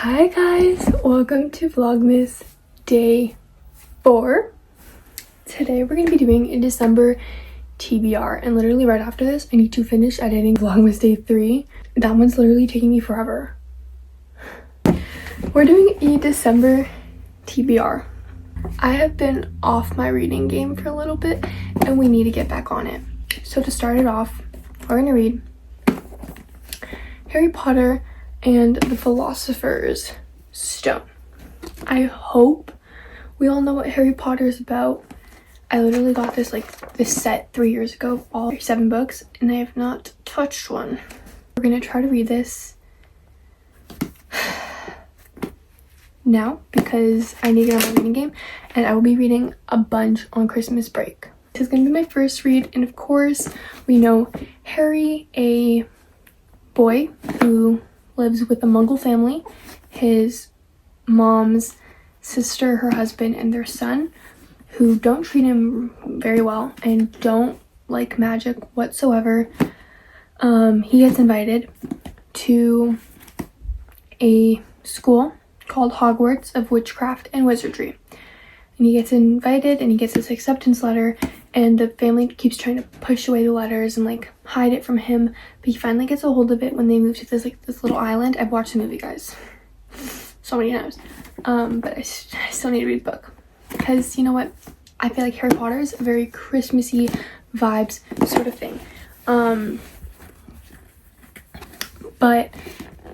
Hi guys, welcome to Vlogmas day 4. Today we're going to be doing a December TBR, and literally right after this I need to finish editing Vlogmas day 3. That one's literally taking me forever. We're doing a December TBR. I have been off my reading game for a little bit and we need to get back on it. So to start it off, we're going to read Harry Potter and the Philosopher's Stone. I hope we all know what Harry Potter is about. I literally got this set 3 years ago, all 7 books, and I have not touched one. We're gonna try to read this now because I need to get on my reading game, and I will be reading a bunch on Christmas break. This is gonna be my first read, and of course we know Harry, a boy who lives with a Muggle family, his mom's sister, her husband, and their son, who don't treat him very well and don't like magic whatsoever. He gets invited to a school called Hogwarts of Witchcraft and Wizardry. And he gets invited and he gets this acceptance letter, and the family keeps trying to push away the letters and hide it from him, but he finally gets a hold of it when they move to this little island. I've watched the movie, guys, so many times, but I still need to read the book because you know what, I feel like Harry Potter is a very Christmassy vibes sort of thing. But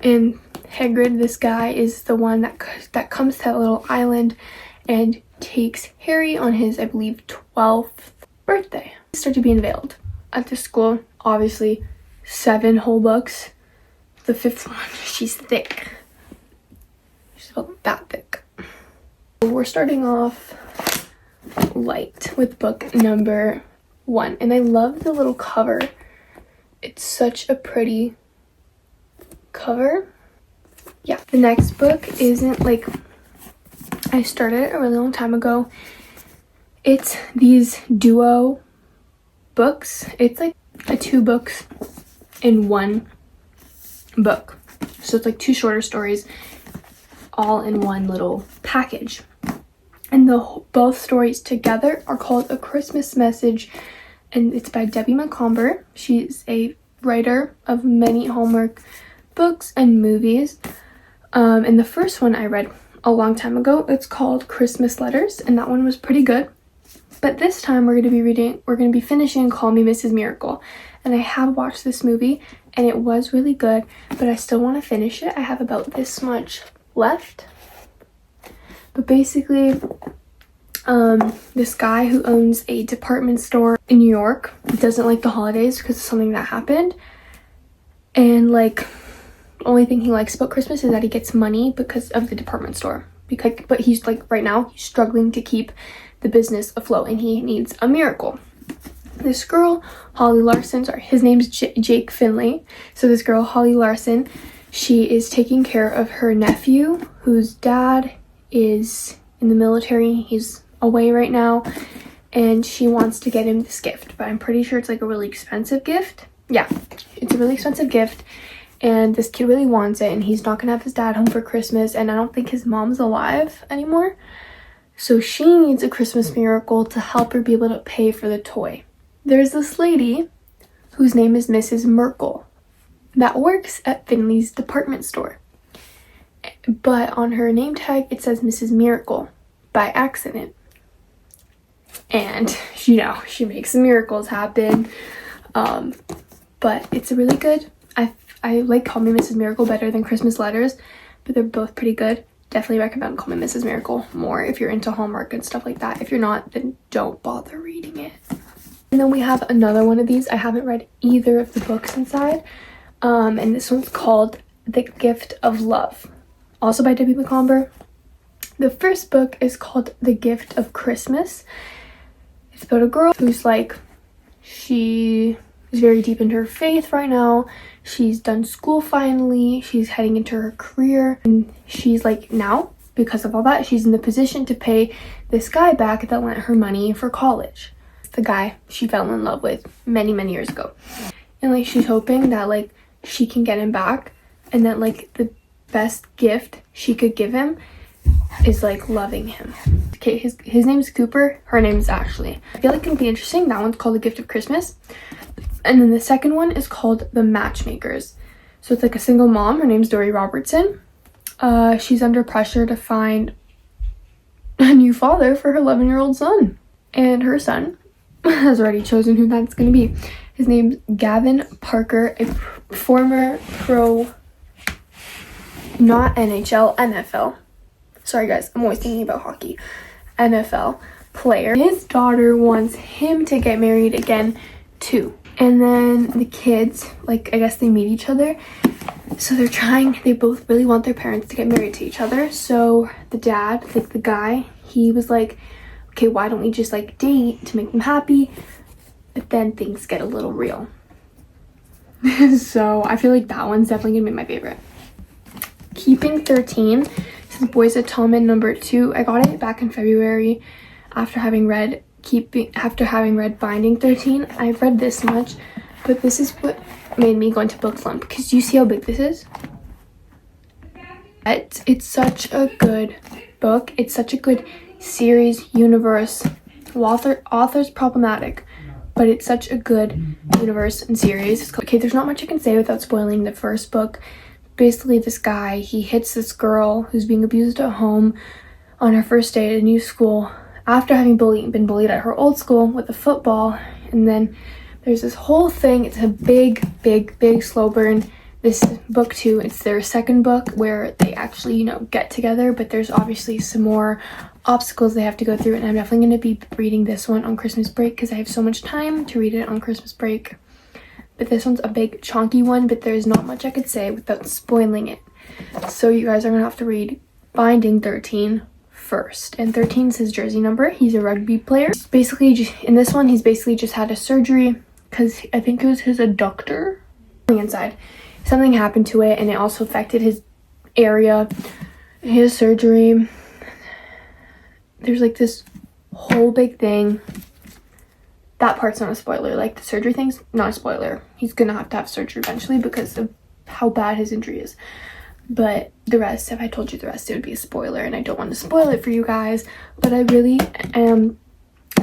in Hagrid, this guy is the one that comes to that little island and takes Harry on his, I believe, 12th birthday. Start to be unveiled at the school. Obviously 7 whole books. The 5th one, she's thick. She's about that thick. We're starting off light with book number 1, and I love the little cover. It's such a pretty cover. Yeah, the next book isn't I started it a really long time ago. It's these duo books. It's like 2 books in 1 book. So it's 2 shorter stories all in one little package. And both stories together are called A Christmas Message, and it's by Debbie Macomber. She's a writer of many Hallmark books and movies. And the first one I read a long time ago, it's called Christmas Letters, and that one was pretty good. But this time we're going to be finishing Call Me Mrs. Miracle, and I have watched this movie and it was really good, but I still want to finish it. I have about this much left. But basically this guy who owns a department store in New York doesn't like the holidays because of something that happened, and the only thing he likes about Christmas is that he gets money because of the department store. But he's right now he's struggling to keep the business afloat, and he needs a miracle. This girl, Holly Larson, his name's Jake Finley. So this girl, Holly Larson, she is taking care of her nephew, whose dad is in the military. He's away right now, and she wants to get him this gift, but I'm pretty sure it's a really expensive gift. Yeah, it's a really expensive gift. And this kid really wants it, and he's not gonna have his dad home for Christmas, and I don't think his mom's alive anymore. So she needs a Christmas miracle to help her be able to pay for the toy. There's this lady whose name is Mrs. Merkel that works at Finley's department store. But on her name tag, it says Mrs. Miracle by accident. And, she makes the miracles happen. But it's really good. I like Call Me Mrs. Miracle better than Christmas Letters, but they're both pretty good. Definitely recommend Call Me Mrs. Miracle more if you're into Hallmark and stuff like that. If you're not, then don't bother reading it. And then we have another one of these. I haven't read either of the books inside. And this one's called The Gift of Love, also by Debbie Macomber. The first book is called The Gift of Christmas. It's about a girl who's she is very deep into her faith right now. She's done school finally. She's heading into her career, and she's now, because of all that, she's in the position to pay this guy back that lent her money for college. The guy she fell in love with many years ago, and she's hoping that she can get him back, and that best gift she could give him is like loving him. Okay, his name's Cooper, her name's Ashley. I feel like it can be interesting. That one's called The Gift of Christmas. And then the second one is called The Matchmakers. So it's like a single mom. Her name's Dory Robertson. She's under pressure to find a new father for her 11-year-old son. And her son has already chosen who that's going to be. His name's Gavin Parker, a former pro, not NHL, NFL. Sorry guys, I'm always thinking about hockey. NFL player. His daughter wants him to get married again too. And then the kids, like, I guess they meet each other. So they both really want their parents to get married to each other. So the dad, like the guy, he was like, okay, why don't we just like date to make them happy? But then things get a little real. So I feel like that one's definitely gonna be my favorite. Keeping 13. This is Boys at Tallman #2. I got it back in February after having read Binding 13. I've read this much, but this is what made me go into book slump, because you see how big this is. It's such a good book. It's such a good series, universe. Author's problematic, but it's such a good universe and series. Okay, there's not much I can say without spoiling the first book. Basically, this guy, he hits this girl who's being abused at home on her first day at a new school after having been bullied at her old school with a football. And then there's this whole thing. It's a big slow burn. This book 2, it's their second book where they actually, you know, get together, but there's obviously some more obstacles they have to go through. And I'm definitely going to be reading this one on Christmas break because I have so much time to read it on Christmas break. But this one's a big chunky one, but there's not much I could say without spoiling it. So you guys are going to have to read Binding 13 first. And 13 is his jersey number. He's a rugby player. In this one, he's basically just had a surgery because I think it was his adductor inside. Something happened to it and it also affected his area. His surgery, there's like this whole big thing. That part's not a spoiler. Like the surgery thing's not a spoiler. He's gonna have to have surgery eventually because of how bad his injury is. But the rest, if I told you the rest, it would be a spoiler, and I don't want to spoil it for you guys. But I really am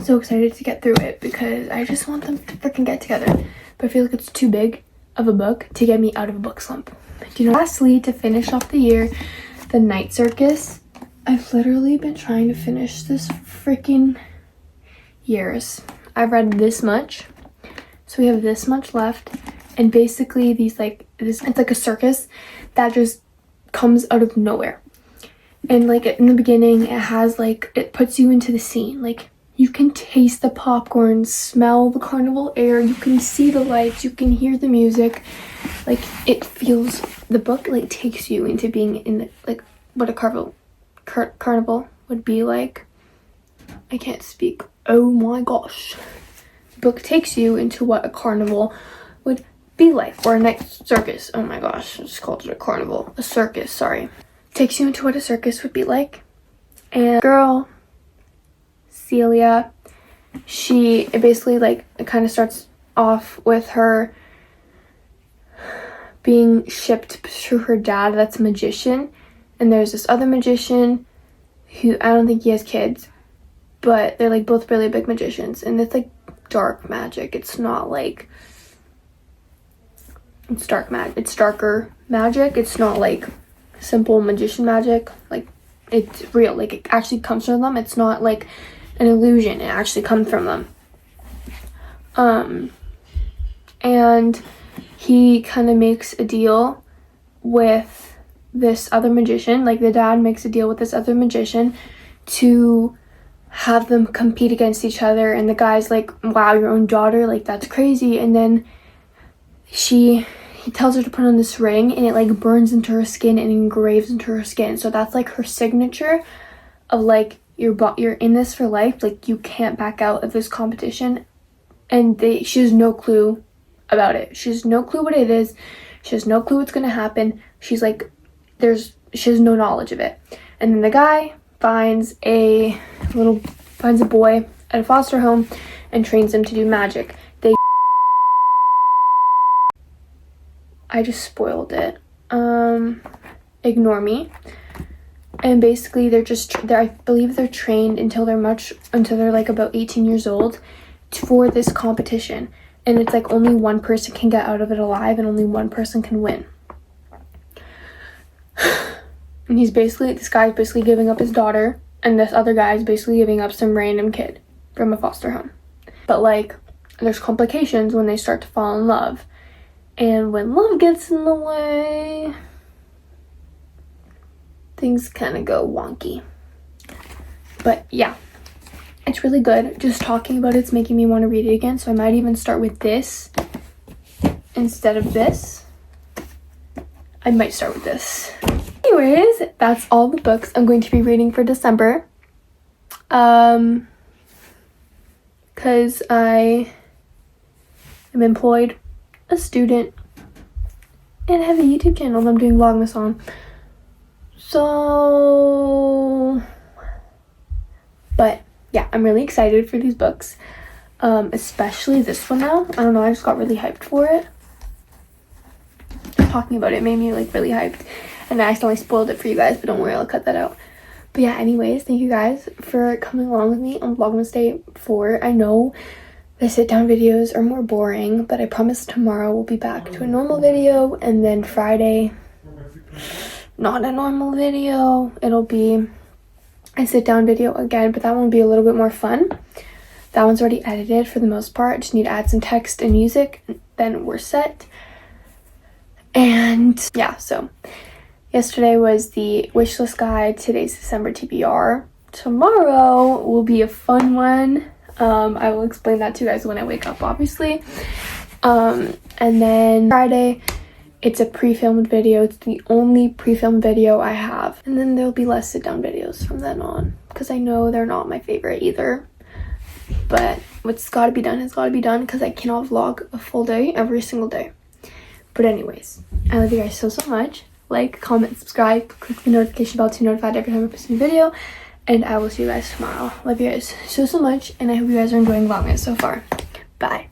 so excited to get through it because I just want them to freaking get together. But I feel like it's too big of a book to get me out of a book slump. Do you know? Lastly, to finish off the year, The Night Circus. I've literally been trying to finish this freaking years. I've read this much, so we have this much left, and basically it's like a circus that just comes out of nowhere. And like in the beginning, it puts you into the scene. Like you can taste the popcorn, smell the carnival air, you can see the lights, you can hear the music. Like the book like takes you into being in the, like what a carnival would be like. I can't speak. Oh my gosh. The book takes you into what a carnival would be like, or a night circus. Oh my gosh, I just called it a carnival. A circus, sorry. Takes you into what a circus would be like. And girl, Celia, it basically like, it kind of starts off with her being shipped to her dad that's a magician. And there's this other magician who, I don't think he has kids, but they're like both really big magicians, and it's like dark magic. It's not like, it's darker magic. It's not like simple magician magic. Like it's real, like it actually comes from them. It's not like an illusion, it actually comes from them. And he kind of makes a deal with this other magician. Like the dad makes a deal with this other magician to have them compete against each other, and the guy's like, wow, your own daughter, like that's crazy. And then he tells her to put on this ring, and it like burns into her skin and engraves into her skin. So that's like her signature of like, you're in this for life, like you can't back out of this competition. And she has no clue about it. She has no clue what it is. She has no clue what's gonna happen. She's like, she has no knowledge of it. And then the guy finds a boy at a foster home and trains him to do magic. I just spoiled it. ignore me. And basically I believe they're trained until they're like about 18 years old for this competition. And it's like only one person can get out of it alive and only one person can win. And this guy's basically giving up his daughter, and this other guy is basically giving up some random kid from a foster home. But like, there's complications when they start to fall in love. And when love gets in the way, things kind of go wonky. But yeah, it's really good. Just talking about it's making me want to read it again. So I might even start with this instead of this. I might start with this. Anyways, that's all the books I'm going to be reading for December. Because I am employed, a student, and I have a YouTube channel that I'm doing Vlogmas on. So, but yeah, I'm really excited for these books, especially this one now. I don't know, I just got really hyped for it. Talking about it made me like really hyped, and I accidentally spoiled it for you guys, but don't worry, I'll cut that out. But yeah, anyways, thank you guys for coming along with me on Vlogmas Day 4. I know the sit-down videos are more boring, but I promise tomorrow we'll be back to a normal video, and then Friday, not a normal video. It'll be a sit-down video again, but that one will be a little bit more fun. That one's already edited for the most part. I just need to add some text and music, then we're set. And yeah, so yesterday was the wish list guide. Today's December TBR. Tomorrow will be a fun one. I will explain that to you guys when I wake up, obviously. And then Friday, it's a pre-filmed video. It's the only pre-filmed video I have. And then there'll be less sit-down videos from then on, because I know they're not my favorite either. But what's got to be done has got to be done, because I cannot vlog a full day every single day. But anyways, I love you guys so much. Like, comment, subscribe, click the notification bell to be notified every time I post a new video. And I will see you guys tomorrow. Love you guys so much, and I hope you guys are enjoying Vlogmas so far. Bye.